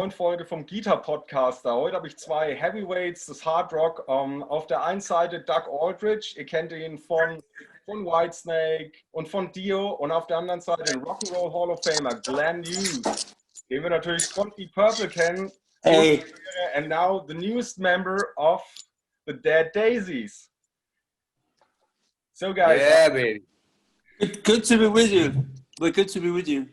neuen Folge vom Gitarre-Podcaster. Heute habe ich zwei Heavyweights des Hardrock. Auf der einen Seite Doug Aldrich, ihr kennt ihn von Whitesnake und von Dio. Und auf der anderen Seite den Rock'n'Roll Hall of Famer Glenn Hughes, den wir natürlich von Deep Purple kennen. Hey. And now the newest member of the Dead Daisies. So guys. Yeah, baby. Good to be with you. We're good to be with you.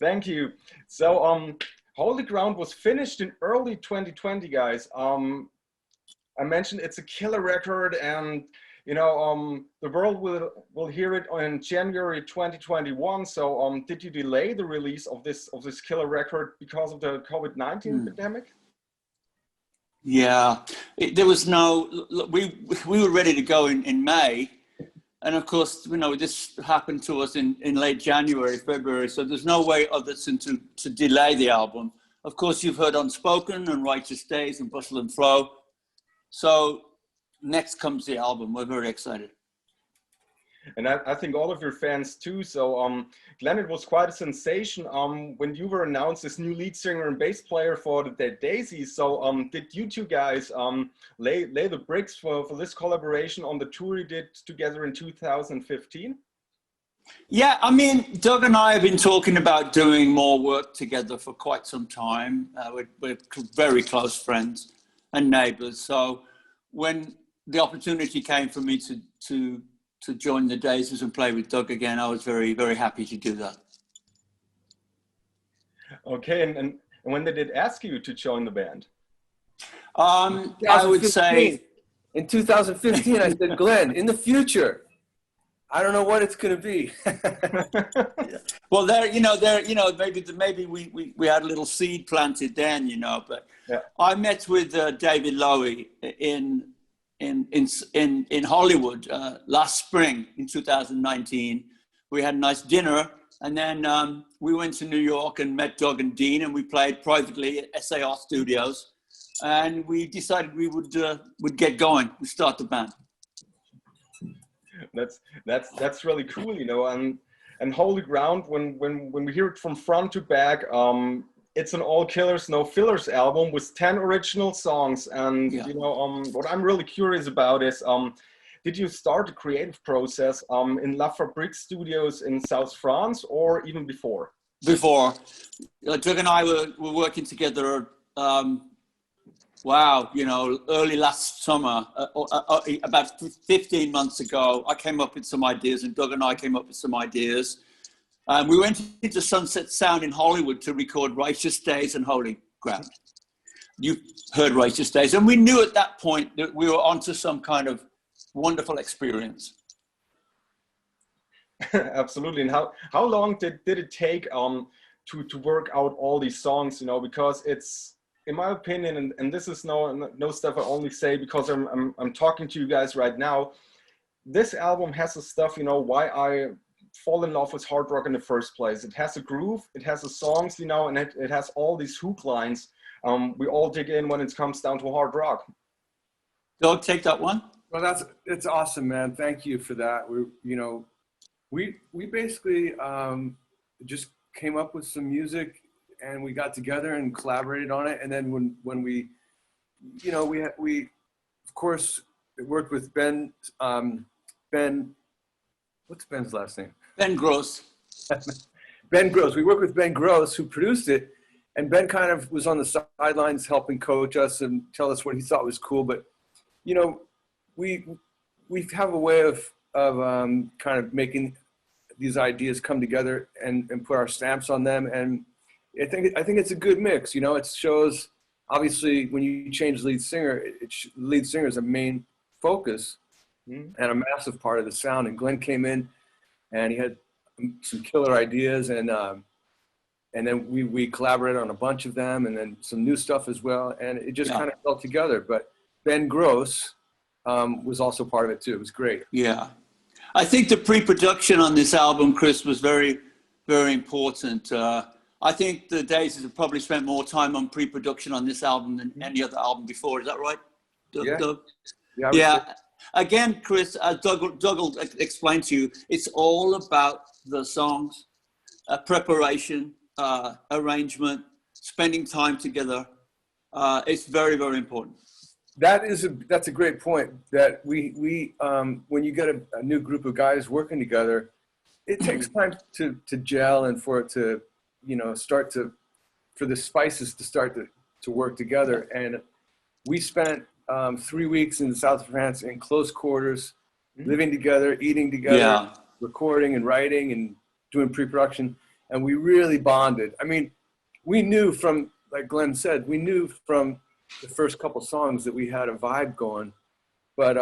Thank you. So, Holy Ground was finished in early 2020, guys. I mentioned it's a killer record, and you know, the world will hear it in January 2021. So, did you delay the release of this killer record because of the COVID-19 pandemic? Yeah, there was no. We were ready to go in May. And of course, you know, this happened to us in late January, February, so there's no way other than to delay the album. Of course, you've heard Unspoken and Righteous Days and Bustle and Flow. So next comes the album. We're very excited. And I think all of your fans too. So Glenn, it was quite a sensation when you were announced as new lead singer and bass player for the Dead Daisies. So did you two guys lay the bricks for this collaboration on the tour you did together in 2015? Yeah, I mean, Doug and I have been talking about doing more work together for quite some time. We're very close friends and neighbors. So when the opportunity came for me to join the Daisies and play with Doug again, I was very, very happy to do that. Okay, and when they did ask you to join the band? I would say in 2015, I said, Glenn, in the future, I don't know what it's going to be. Well, maybe we had a little seed planted then, you know. But yeah. I met with David Lowy in Hollywood last spring in 2019. We had a nice dinner, and then we went to New York and met Doug and Dean, and we played privately at SAR Studios, and we decided we would get going. We start the band. That's really cool, you know. And Holy Ground, when we hear it from front to back, it's an all killers, no fillers album with 10 original songs. And yeah. You know, what I'm really curious about is, did you start the creative process in La Fabrique Studios in South France, or even before? Before. Doug and I were working together, you know, early last summer, about 15 months ago. I came up with some ideas, and Doug and I came up with some ideas. We went into Sunset Sound in Hollywood to record Righteous Days and Holy Ground. You heard Righteous Days, and we knew at that point that we were onto some kind of wonderful experience. Absolutely. And how long did it take to work out all these songs? You know, because it's, in my opinion, and this is no stuff I only say because I'm talking to you guys right now. This album has the stuff, you know, why I fall in love with hard rock in the first place. It has a groove, it has the songs, you know, and it has all these hook lines we all dig in when it comes down to hard rock. Doug, take that one. Well, it's awesome, man. Thank you for that. We basically just came up with some music, and we got together and collaborated on it. And then when we, you know, we of course worked with Ben. What's Ben's last name? Ben Gross. Ben Gross. We worked with Ben Gross, who produced it, and Ben kind of was on the sidelines helping coach us and tell us what he thought was cool. But, you know, we have a way of kind of making these ideas come together and put our stamps on them. And I think it's a good mix. You know, it shows, obviously, when you change lead singer, lead singer is a main focus and a massive part of the sound. And Glenn came in, and he had some killer ideas, and then we collaborated on a bunch of them, and then some new stuff as well, and it just kind of fell together. But Ben Gross was also part of it too. It was great. Yeah, I think the pre-production on this album, Chris, was very, very important. I think the Daisies have probably spent more time on pre-production on this album than any other album before. Is that right, Doug? Yeah. Again, Chris, as Doug will explain to you, it's all about the songs, preparation, arrangement, spending time together. It's very, very important. That's a great point. That we when you get a new group of guys working together, it takes time to gel and for it to, for the spices to start to work together. And we spent 3 weeks in the south of France in close quarters, living together, eating together, recording and writing and doing pre-production, and we really bonded. I mean, we knew from, like Glenn said, we knew from the first couple songs that we had a vibe going, but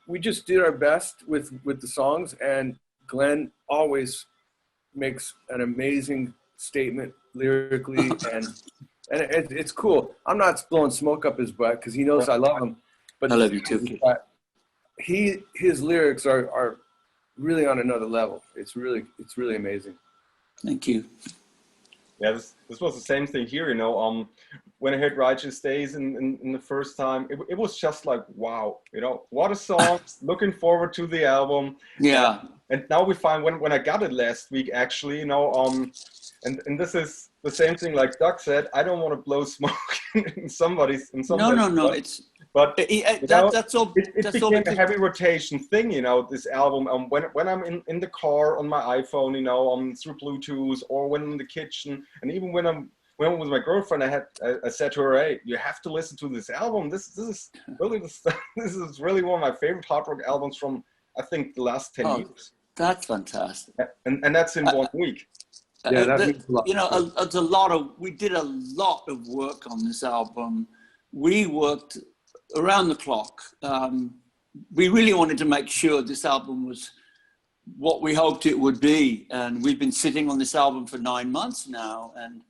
we just did our best with the songs, and Glenn always makes an amazing statement lyrically, and it's cool. I'm not blowing smoke up his butt because he knows I love him, but I love you too. His lyrics are really on another level. It's really amazing. Thank you. Yeah, this was the same thing here, when I heard Righteous Days in the first time, it was just like, wow, what a song, looking forward to the album. Yeah. And now we find, when I got it last week, actually, and this is the same thing like Doug said, I don't want to blow smoke in somebody's No, it's, but that's all. It that's became all a heavy rotation thing, this album. When I'm in the car on my iPhone, through Bluetooth, or when I'm in the kitchen, and even when I'm with my girlfriend, I said to her, "Hey, you have to listen to this album. This is really this is really one of my favorite hard rock albums from, I think, the last 10 years." That's fantastic. And that's in 1 week. Yeah, that means a lot. We did a lot of work on this album. We worked around the clock. We really wanted to make sure this album was what we hoped it would be. And we've been sitting on this album for 9 months now, and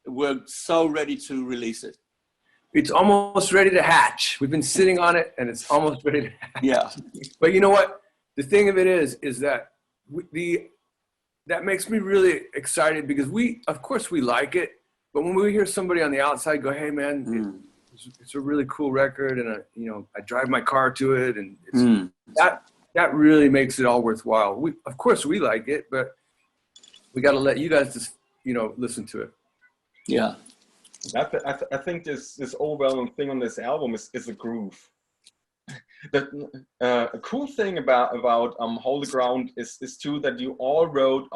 we're so ready to release it. It's almost ready to hatch. We've been sitting on it, and it's almost ready to hatch. Yeah. But you know what? The thing of it is that that makes me really excited, because of course we like it, but when we hear somebody on the outside go, "Hey man, it's a really cool record, and I drive my car to it," and that really makes it all worthwhile. Of course we like it, but we got to let you guys just listen to it. Yeah. I think this overwhelming thing on this album is the groove. A cool thing about Hold the Ground is too that you all wrote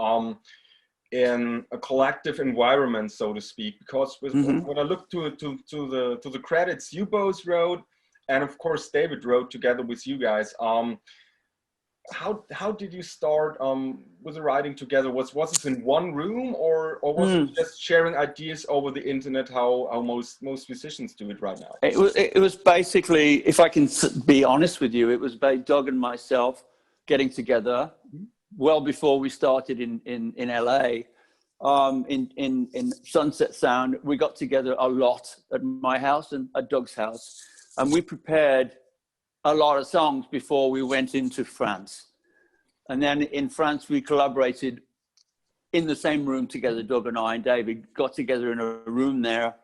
in a collective environment, so to speak. Because when I look to the credits, you both wrote, and of course David wrote together with you guys. How did you start with the writing together? Was this in one room, or was it just sharing ideas over the internet? How most musicians do it right now. It was basically, if I can be honest with you, it was by Doug and myself getting together well before we started in LA. In Sunset Sound, we got together a lot at my house and at Doug's house, and we prepared a lot of songs before we went into France. And then in France, we collaborated in the same room together. Doug and I and David got together in a room there,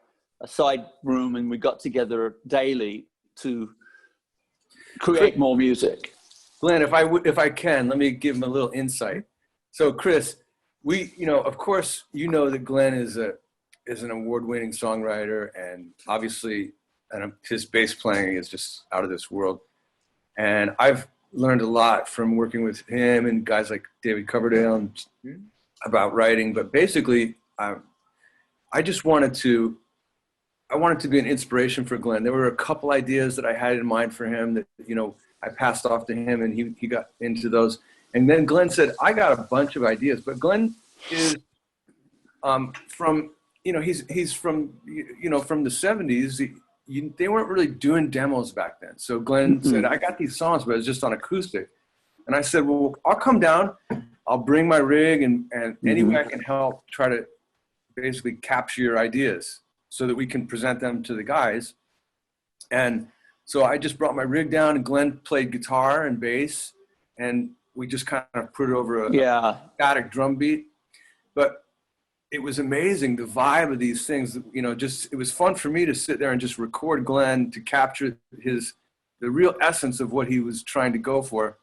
a side room, and we got together daily to create more music. Glenn, if I can, let me give him a little insight. So Chris, of course, that Glenn is an award-winning songwriter, and obviously his bass playing is just out of this world. And I've learned a lot from working with him and guys like David Coverdale about writing. But basically, I wanted to be an inspiration for Glenn. There were a couple ideas that I had in mind for him that, I passed off to him, and he got into those. And then Glenn said, "I got a bunch of ideas." But Glenn is he's from the 70s. They weren't really doing demos back then. So Glenn said, "I got these songs, but it's just on acoustic." And I said, "Well, I'll come down. I'll bring my rig, and any way I can help try to basically capture your ideas so that we can present them to the guys." And so I just brought my rig down, and Glenn played guitar and bass, and we just kind of put it over a static drum beat. But it was amazing, the vibe of these things. It was fun for me to sit there and just record Glenn to capture the real essence of what he was trying to go for.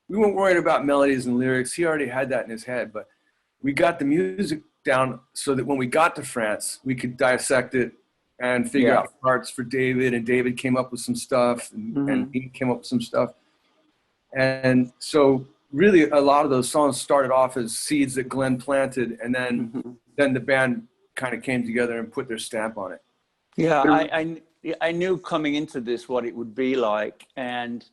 We weren't worried about melodies and lyrics. He already had that in his head, but we got the music down so that when we got to France, we could dissect it and figure out parts for David. And David came up with some stuff, and he came up with some stuff. And so really a lot of those songs started off as seeds that Glenn planted, and then the band kind of came together and put their stamp on it. Yeah, I knew coming into this what it would be like, and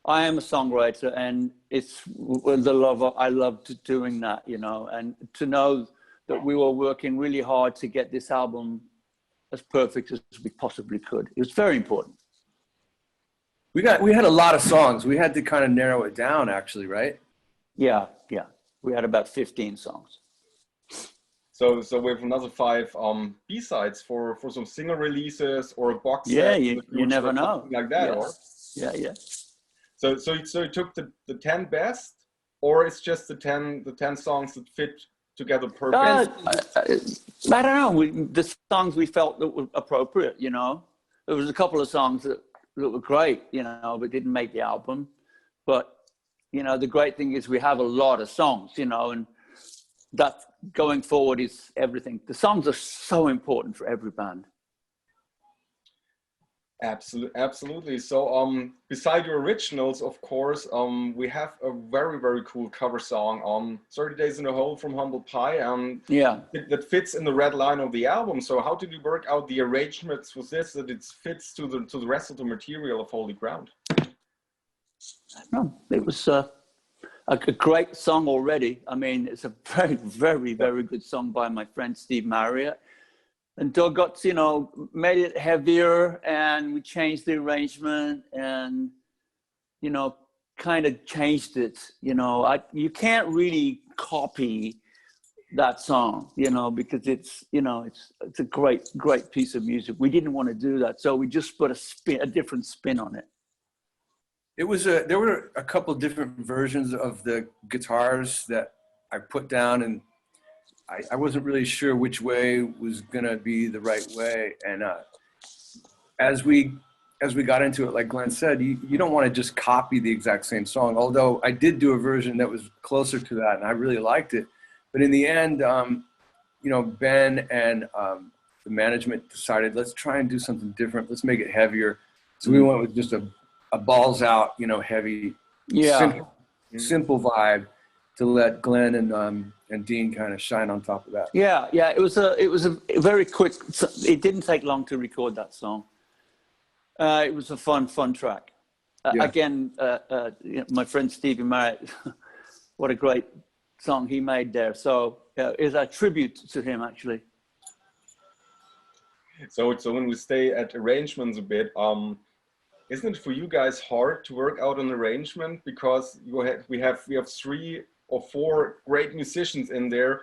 I am a songwriter, and it's the love I loved doing that, you know, and to know that we were working really hard to get this album as perfect as we possibly could. It was very important. We had a lot of songs. We had to kind of narrow it down, actually, right? Yeah. We had about 15 songs. So we have another 5 B-sides for some single releases or a box set. Yeah, you never know. Like that, or? Yeah. So you took the 10 best, or it's just the 10 songs that fit together perfectly? I don't know. The songs we felt that were appropriate, you know. There was a couple of songs that were great, you know, but didn't make the album. But, you know, the great thing is we have a lot of songs, you know, and that going forward is everything. The songs are so important for every band. Absolutely. So beside your originals, of course, we have a very, very cool cover song, 30 Days in a Hole from Humble Pie, that fits in the red line of the album. So how did you work out the arrangements with this, that it fits to the rest of the material of Holy Ground? No, it was a great song already. I mean, it's a very, very, very good song by my friend Steve Marriott. And Doug got, you know, made it heavier, and we changed the arrangement and, you know, kind of changed it. You know, you can't really copy that song, you know, because it's, you know, it's a great, great piece of music. We didn't want to do that. So we just put a different spin on it. There were a couple different versions of the guitars that I put down, and I wasn't really sure which way was gonna be the right way. And as we got into it, like Glenn said, you don't want to just copy the exact same song. Although I did do a version that was closer to that, and I really liked it. But in the end, you know, Ben and the management decided, let's try and do something different. Let's make it heavier. So we went with just a balls out, you know, heavy, simple vibe to let Glenn and Dean kind of shine on top of that. Yeah. It was a very quick. It didn't take long to record that song. It was a fun track. Again, you know, my friend Stevie Marriott, what a great song he made there. So it's a tribute to him, actually. So when we stay at arrangements a bit, isn't it for you guys hard to work out an arrangement, because we have 3 or 4 great musicians in there.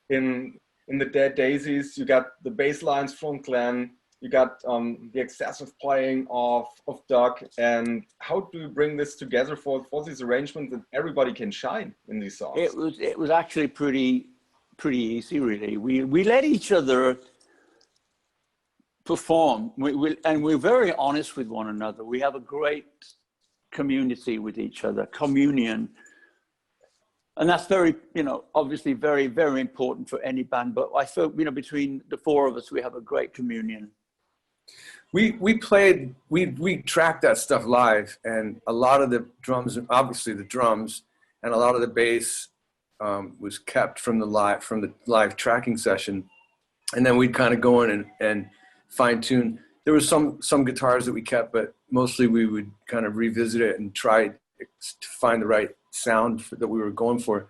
In the Dead Daisies, you got the bass lines from Glenn, you got the excessive playing of Doug, and how do you bring this together for these arrangements that everybody can shine in these songs? It was actually pretty easy, really. We let each other perform, and we're very honest with one another. We have a great community with each other, communion. And that's very, you know, obviously very, very important for any band. But I feel, you know, between the 4 of us, we have a great communion. We tracked that stuff live, and a lot of the drums, obviously the drums, and a lot of the bass was kept from the live tracking session. And then we'd kind of go in and fine tune. There was some guitars that we kept, but mostly we would kind of revisit it and try to find the right sound that we were going for.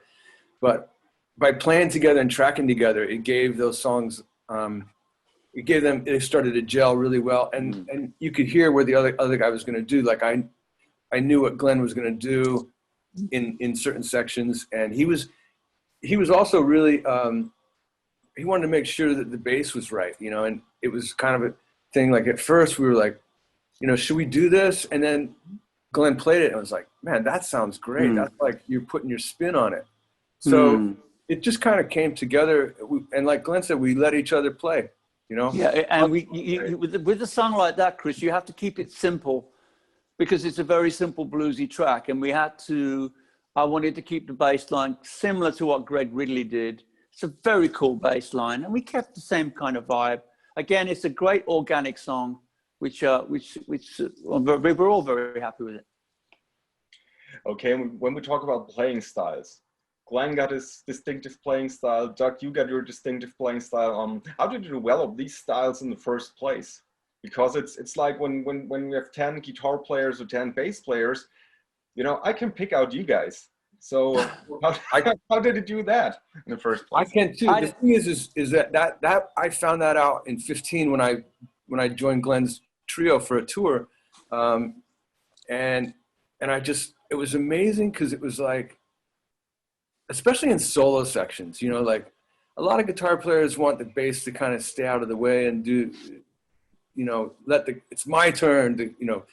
But by playing together and tracking together, it gave those songs, it started to gel really well. And you could hear where the other guy was going to do. Like I knew what Glenn was going to do in certain sections. And he was also really, he wanted to make sure that the bass was right, you know, and it was kind of a thing. Like at first we were like, you know, should we do this? And then Glenn played it and I was like, man, that sounds great. That's like you're putting your spin on it. So it just kind of came together. And like Glenn said, we let each other play, you know? Yeah, and with a song like that, Chris, you have to keep it simple because it's a very simple bluesy track. And I wanted to keep the bass line similar to what Greg Ridley did, It's a very cool bass line, and we kept the same kind of vibe. Again, it's a great organic song, which we're all very happy with it. Okay, when we talk about playing styles, Glenn got his distinctive playing style. Doug, you got your distinctive playing style. How did you develop these styles in the first place? Because it's like when we have 10 guitar players or 10 bass players, you know, I can pick out you guys. So how did you do that in the first place? I can too. The thing is that I found that out in 15 when I joined Glenn's trio for a tour, and it was amazing because it was like, especially in solo sections, you know, like a lot of guitar players want the bass to kind of stay out of the way and do, you know, it's my turn to, you know,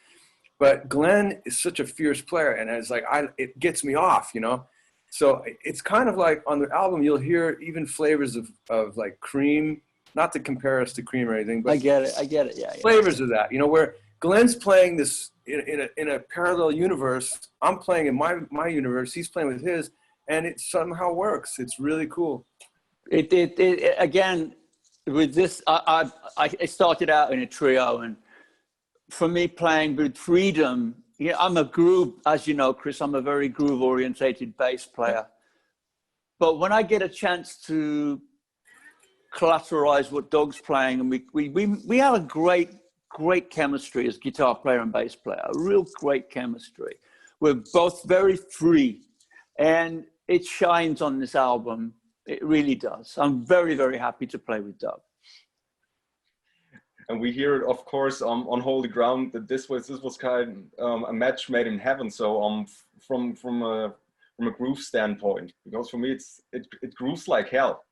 but Glenn is such a fierce player, and it's like, it gets me off, you know? So it's kind of like on the album, you'll hear even flavors of like Cream, not to compare us to Cream or anything, but I get it, yeah. Flavors of that, you know, where Glenn's playing this in a parallel universe, I'm playing in my universe, he's playing with his, and it somehow works. It's really cool. It again, with this, I started out in a trio, and for me playing with freedom, you know, I'm a groove, as you know, Chris, I'm a very groove orientated bass player. But when I get a chance to collateralize what Doug's playing, and we have a great chemistry as guitar player and bass player, a real great chemistry. We're both very free, and it shines on this album. It really does. I'm very, very happy to play with Doug. And we hear it, of course, on Holy Ground, that this was kind of a match made in heaven. So from a groove standpoint, because for me it grooves like hell.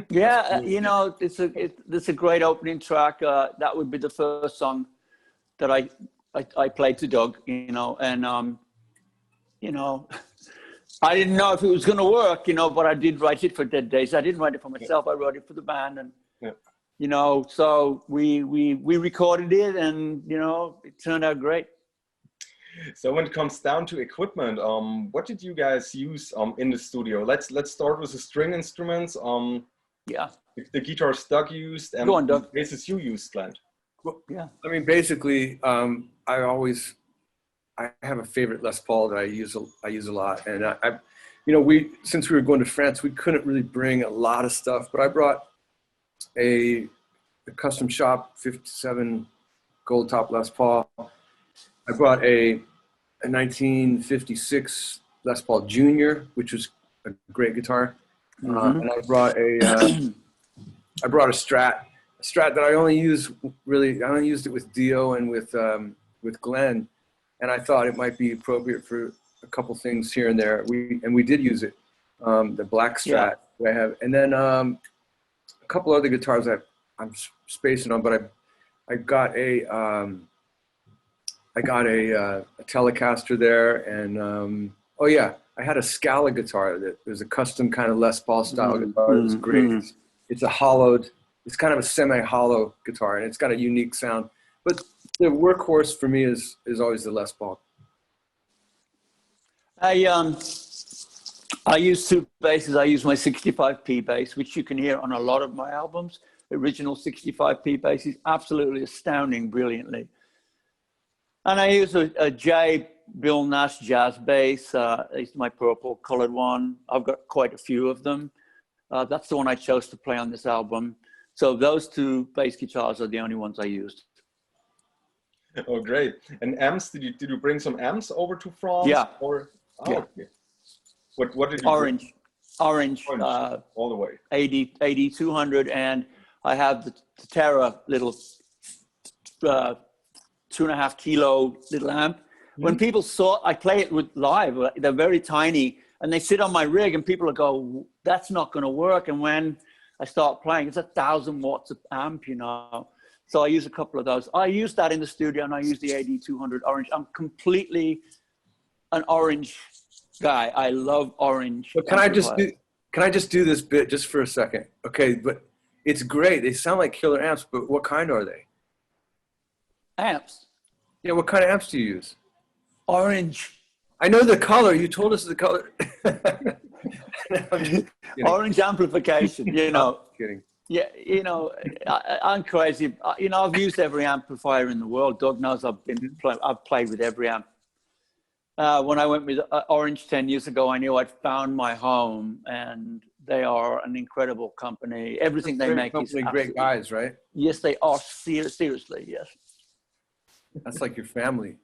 Yeah, you know, it's a great opening track. That would be the first song that I played to Doug, you know, and you know, I didn't know if it was going to work, you know, but I did write it for Dead Daisies. I didn't write it for myself. I wrote it for the band, and you know, so we recorded it, and you know, it turned out great. So when it comes down to equipment, what did you guys use in the studio? Let's start with the string instruments. Yeah. The guitars Doug used, and go on, Doug. the basses you used, Glenn. Well, yeah. I mean, basically, I have a favorite Les Paul that I use a lot, and you know, since we were going to France, we couldn't really bring a lot of stuff, but I brought a custom shop 57 gold top Les Paul. I brought a 1956 Les Paul Junior, which was a great guitar, and I brought a Strat that I only used it with Dio and with Glenn, and I thought it might be appropriate for a couple things here and there. We did use it, the black Strat that I have, and then a couple other guitars I'm spacing on, but I got a Telecaster there, and I had a Scala guitar that was a custom kind of Les Paul style guitar. It was great. It's a hollowed, it's kind of a semi-hollow guitar, and it's got a unique sound. But the workhorse for me is always the Les Paul. I use two basses. I use my 65p bass, which you can hear on a lot of my albums. Original 65p bass is absolutely astounding, brilliantly. And I use a J Bill Nash jazz bass. It's my purple colored one. I've got quite a few of them. That's the one I chose to play on this album. So those two bass guitars are the only ones I used. Oh, great. And amps, did you bring some amps over to France? Yeah. Okay. What did you Orange, all the way. 8200, and I have the Terra little 2.5 kilo little amp. When people I play it with live, they're very tiny, and they sit on my rig, and people go, that's not going to work. And when I start playing, it's 1,000 watts of amp, you know. So I use a couple of those. I use that in the studio, and I use the AD200 Orange. I'm completely an Orange guy. I love Orange. But can I just do this bit just for a second? Okay, but it's great. They sound like killer amps, but what kind are they? Amps. Yeah, what kind of amps do you use? Orange. I know the color. You told us the color. I'm just kidding. Orange amplification, you know. I'm kidding. Yeah, you know, I'm crazy. You know, I've used every amplifier in the world. Doug knows I've played with every amp. When I went with Orange 10 years ago, I knew I'd found my home, and they are an incredible company. Everything they make is great guys, right? Yes, they are. Seriously, yes. That's like your family.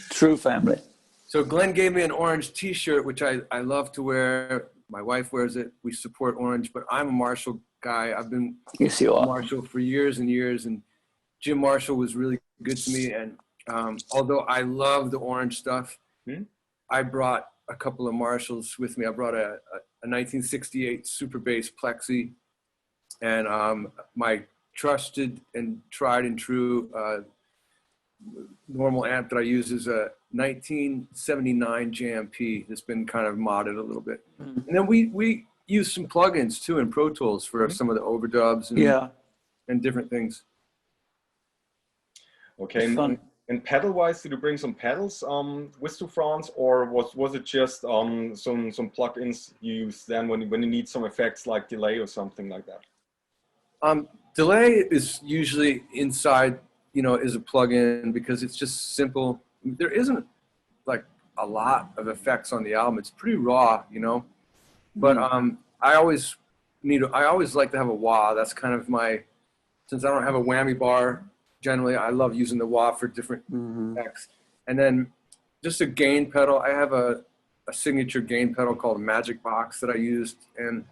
True family. So Glenn gave me an orange T-shirt, which I love to wear. My wife wears it. We support Orange, but I'm a Marshall guy. I've been yes, you are. Marshall for years and years, and Jim Marshall was really good to me. And although I love the Orange stuff, I brought a couple of Marshalls with me. I brought a 1968 Super Bass Plexi, and my trusted and tried and true normal amp that I use is a 1979 JMP that's been kind of modded a little bit. And then we use some plugins too in Pro Tools for some of the overdubs and different things. Okay, and pedal-wise, did you bring some pedals with to France, or was it just some plugins you use then when you need some effects like delay or something like that? Delay is usually inside, you know, is a plugin because it's just simple. There isn't like a lot of effects on the album. It's pretty raw, you know. But I always like to have a wah. That's kind of my, since I don't have a whammy bar. Generally, I love using the wah for different effects. And then just a gain pedal. I have a signature gain pedal called a Magic Box that I used. And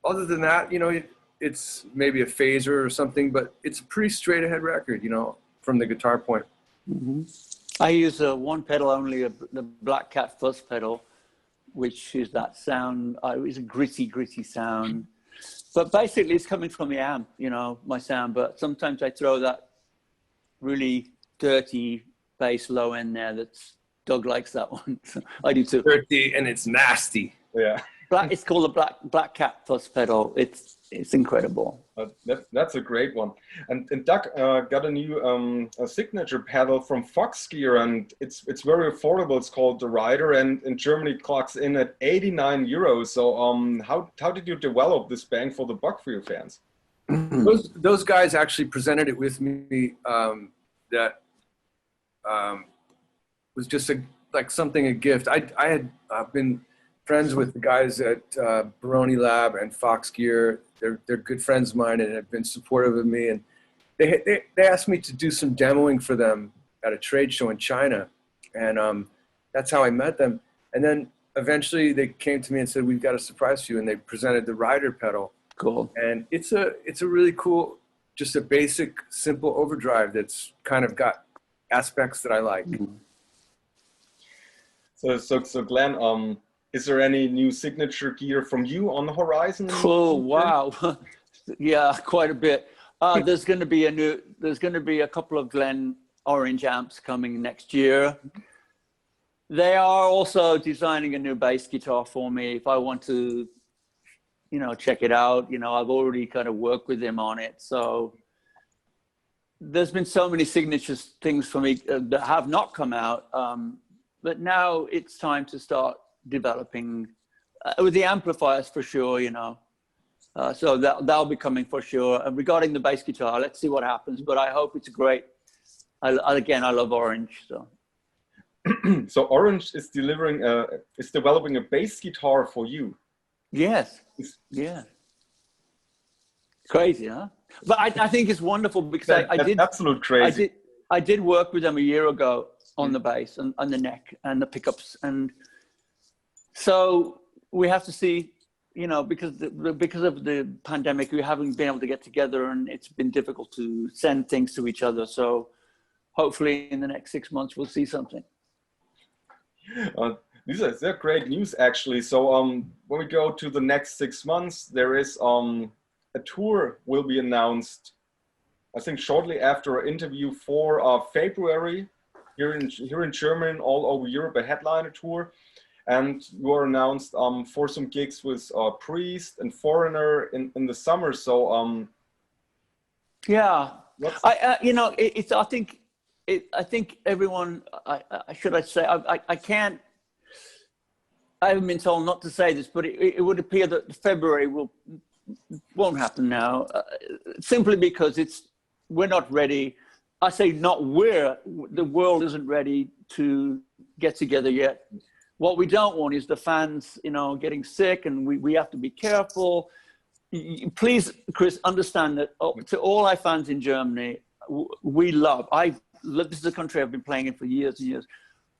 other than that, you know, it's maybe a phaser or something, but it's a pretty straight ahead record, you know, from the guitar point. I use one pedal only, the Black Cat fuzz pedal, which is that sound. It's a gritty sound. But basically, it's coming from the amp, you know, my sound. But sometimes I throw that really dirty bass low end there. Doug likes that one. I do too. Dirty and it's nasty. Yeah. It's called the Black Cat fuzz pedal. It's incredible. That's a great one. And Doug got a new signature pedal from Fox Gear, and it's very affordable. It's called the Rider, and in Germany it clocks in at 89 euros. So how did you develop this bang for the buck for your fans? Those guys actually presented it with me. That was just a gift. I had been friends with the guys at Baroni Lab and Fox Gear. They're good friends of mine and have been supportive of me. And they asked me to do some demoing for them at a trade show in China. And that's how I met them. And then eventually they came to me and said, we've got a surprise for you. And they presented the Rider pedal. Cool. And it's a really cool, just a basic, simple overdrive that's kind of got aspects that I like. So Glenn, is there any new signature gear from you on the horizon? Oh, wow. Yeah, quite a bit. There's going to be a couple of Glenn Orange amps coming next year. They are also designing a new bass guitar for me if I want to, you know, check it out. You know, I've already kind of worked with him on it. So there's been so many signature things for me that have not come out. But now it's time to start developing with the amplifiers for sure, you know. So that'll be coming for sure. And regarding the bass guitar, let's see what happens. But I hope it's great. I love Orange. So. So Orange is developing a bass guitar for you. Yes. Yeah. Crazy, huh? But I think it's wonderful because I did absolute crazy. I did work with them a year ago on the bass and the neck and the pickups, and so we have to see, you know, because of the pandemic, we haven't been able to get together, and it's been difficult to send things to each other. So hopefully in the next 6 months we'll see something. They're great news, actually. So when we go to the next 6 months, there is a tour will be announced, I think shortly after our interview, for February here in Germany and all over Europe, a headliner tour. And you are announced for some gigs with Priest and Foreigner in the summer. So yeah, you know, I think everyone, I can't. I haven't been told not to say this, but it would appear that February won't happen now, simply because we're not ready. I say not the world isn't ready to get together yet. What we don't want is the fans, getting sick, and we have to be careful. Please, Chris, understand that to all our fans in Germany, this is a country I've been playing in for years and years.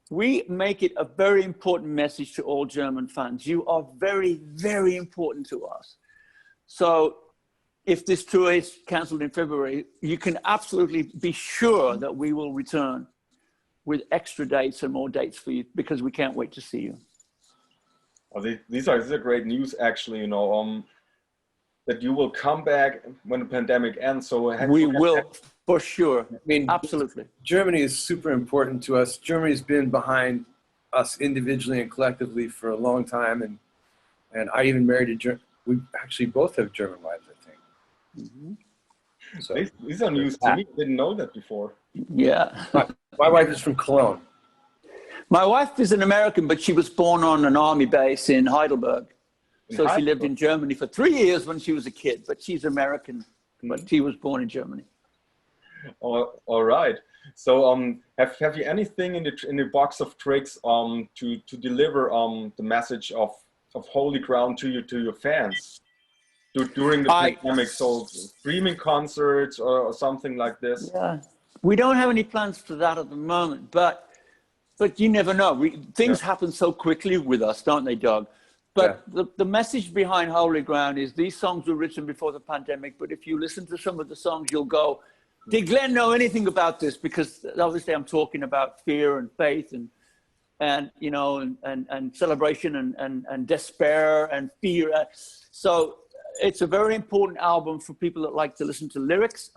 We make it a very important message to all German fans. You are very, very important to us. So if this tour is cancelled in February, you can absolutely be sure that we will return with extra dates and more dates for you, because we can't wait to see you. Well, these are great news, actually, that you will come back when the pandemic ends. So we will, for sure. I mean, absolutely. Germany is super important to us. Germany's been behind us individually and collectively for a long time. And I even married a German. We actually both have German wives, I think. Mm-hmm. So these are news to me. I didn't know that before. Yeah. My wife is from Cologne. My wife is an American, but she was born on an army base in Heidelberg. So she lived in Germany for 3 years when she was a kid, but she's American, but she was born in Germany. All right. So have you anything in the box of tricks to deliver the message of Holy Ground to your fans during the pandemic? So streaming concerts or something like this? Yeah, we don't have any plans for that at the moment, but you never know. Things happen so quickly with us, don't they, Doug? But the message behind Holy Ground is these songs were written before the pandemic, but if you listen to some of the songs, you'll go, did Glenn know anything about this? Because obviously I'm talking about fear and faith and celebration and despair and fear. So it's a very important album for people that like to listen to lyrics.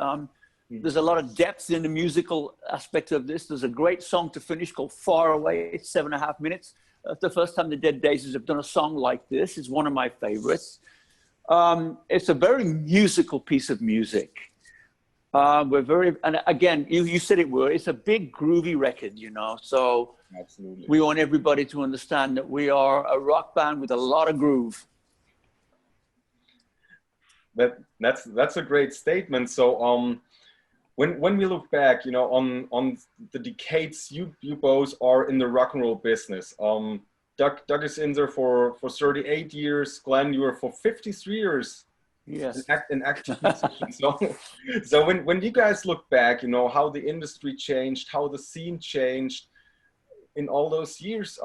There's a lot of depth in the musical aspect of this. There's a great song to finish called Far Away. It's 7.5 minutes. The first time the Dead Daisies have done a song like this. It's one of my favorites. It's a very musical piece of music. And again, you said it's a big groovy record, so absolutely. We want everybody to understand that we are a rock band with a lot of groove. That's a great statement. So when we look back, on the decades you both are in the rock and roll business. Doug is in there for 38 years. Glenn, you were for 53 years. Yes. In active musician. So when you guys look back, how the industry changed, how the scene changed in all those years.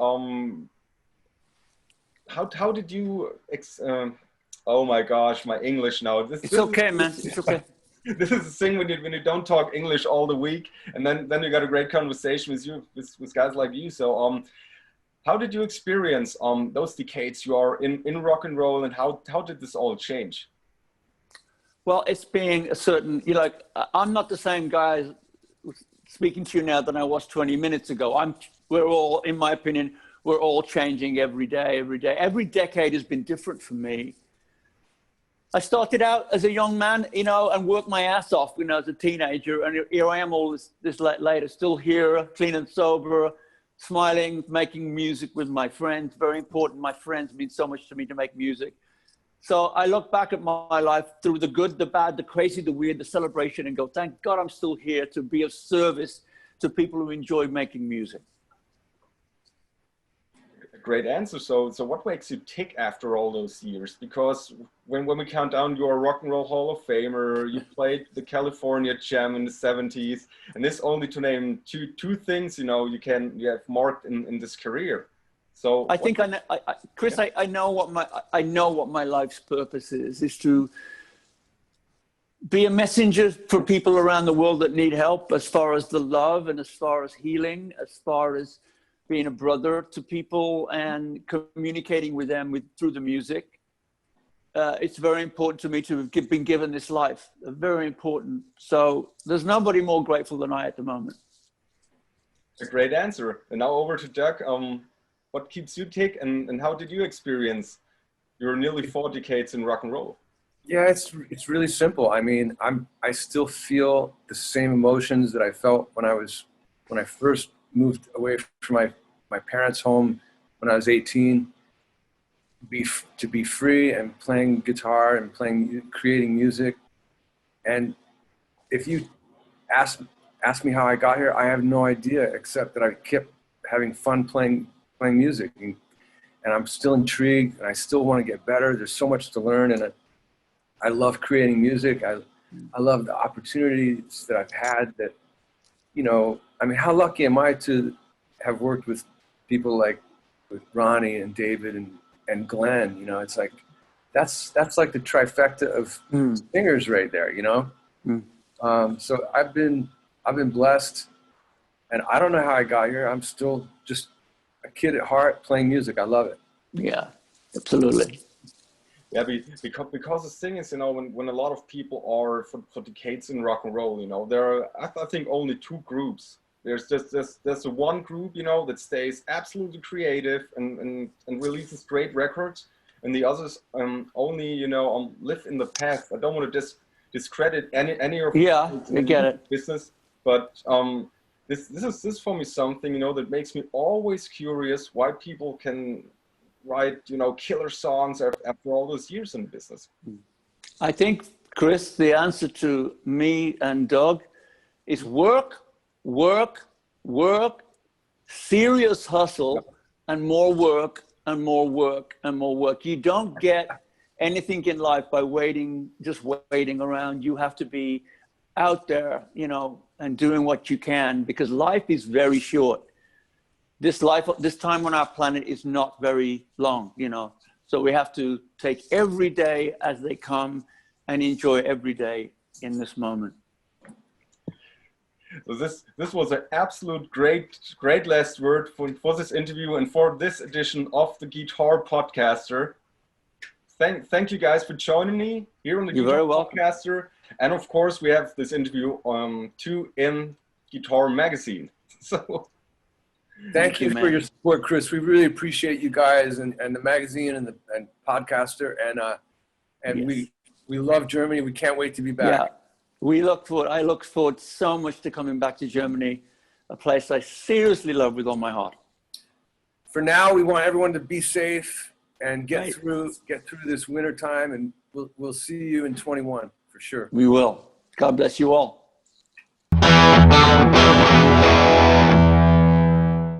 How did you? Oh my gosh, my English now. It's okay, man. It's okay. This is the thing when you don't talk English all the week, and then you got a great conversation with guys like you. So how did you experience those decades you are in rock and roll, and how did this all change? Well, it's being a certain, I'm not the same guy speaking to you now than I was 20 minutes ago. We're all, in my opinion, we're all changing every day. Every decade has been different for me. I started out as a young man, and worked my ass off, as a teenager. And here I am all this later, still here, clean and sober, smiling, making music with my friends. Very important. My friends mean so much to me to make music. So I look back at my life through the good, the bad, the crazy, the weird, the celebration, and go, thank God I'm still here to be of service to people who enjoy making music. Great answer. So what makes you tick after all those years? Because when we count down, you're a Rock and Roll Hall of Famer. You played the California Jam in the 70s, and this only to name two things you have marked in this career. So I think Chris, yeah. I know what my life's purpose is to be a messenger for people around the world that need help, as far as the love and as far as healing, as far as being a brother to people and communicating with them through the music. It's very important to me to have been given this life. Very important. So there's nobody more grateful than I at the moment. A great answer. And now over to Doug. What keeps you tick, and how did you experience your nearly 4 decades in rock and roll? Yeah, it's really simple. I mean, I still feel the same emotions that I felt when I first moved away from my parents' home when I was 18. to be free and playing guitar and creating music. And if you ask me how I got here, I have no idea, except that I kept having fun playing music, and I'm still intrigued, and I still want to get better. There's so much to learn, and I love creating music. I love the opportunities that I've had. That, you know, I mean, how lucky am I to have worked with people like with Ronnie and David and Glenn? You know, it's like that's like the trifecta of singers right there. You know, so I've been blessed, and I don't know how I got here. I'm still just a kid at heart playing music. I love it. Yeah, absolutely. Yeah, because the thing is, you know, when a lot of people are for decades in rock and roll, you know, there are, I think, only two groups. There's the one group, you know, that stays absolutely creative and releases great records, and the others only, you know, live in the past. I don't want to discredit any of I get it. business, but this is for me something, you know, that makes me always curious why people can write, you know, killer songs after all those years in business. I think, Chris, the answer to me and Doug is work, serious hustle, and more work and more work and more work. You don't get anything in life by just waiting around. You have to be out there, you know, and doing what you can, because life is very short. This time on our planet is not very long, you know. So we have to take every day as they come and enjoy every day in this moment. So this was an absolute great last word for this interview and for this edition of the Guitar Podcaster. Thank you guys for joining me here on the Guitar Podcaster. And of course, we have this interview too in Guitar Magazine. So thank you for your support, Chris. We really appreciate you guys and the magazine and Podcaster, and yes. we love Germany. We can't wait to be back. Yeah, I look forward so much to coming back to Germany, a place I seriously love with all my heart. For now, we want everyone to be safe and get through this winter time, and we'll see you in 21 for sure. We will. God bless you all.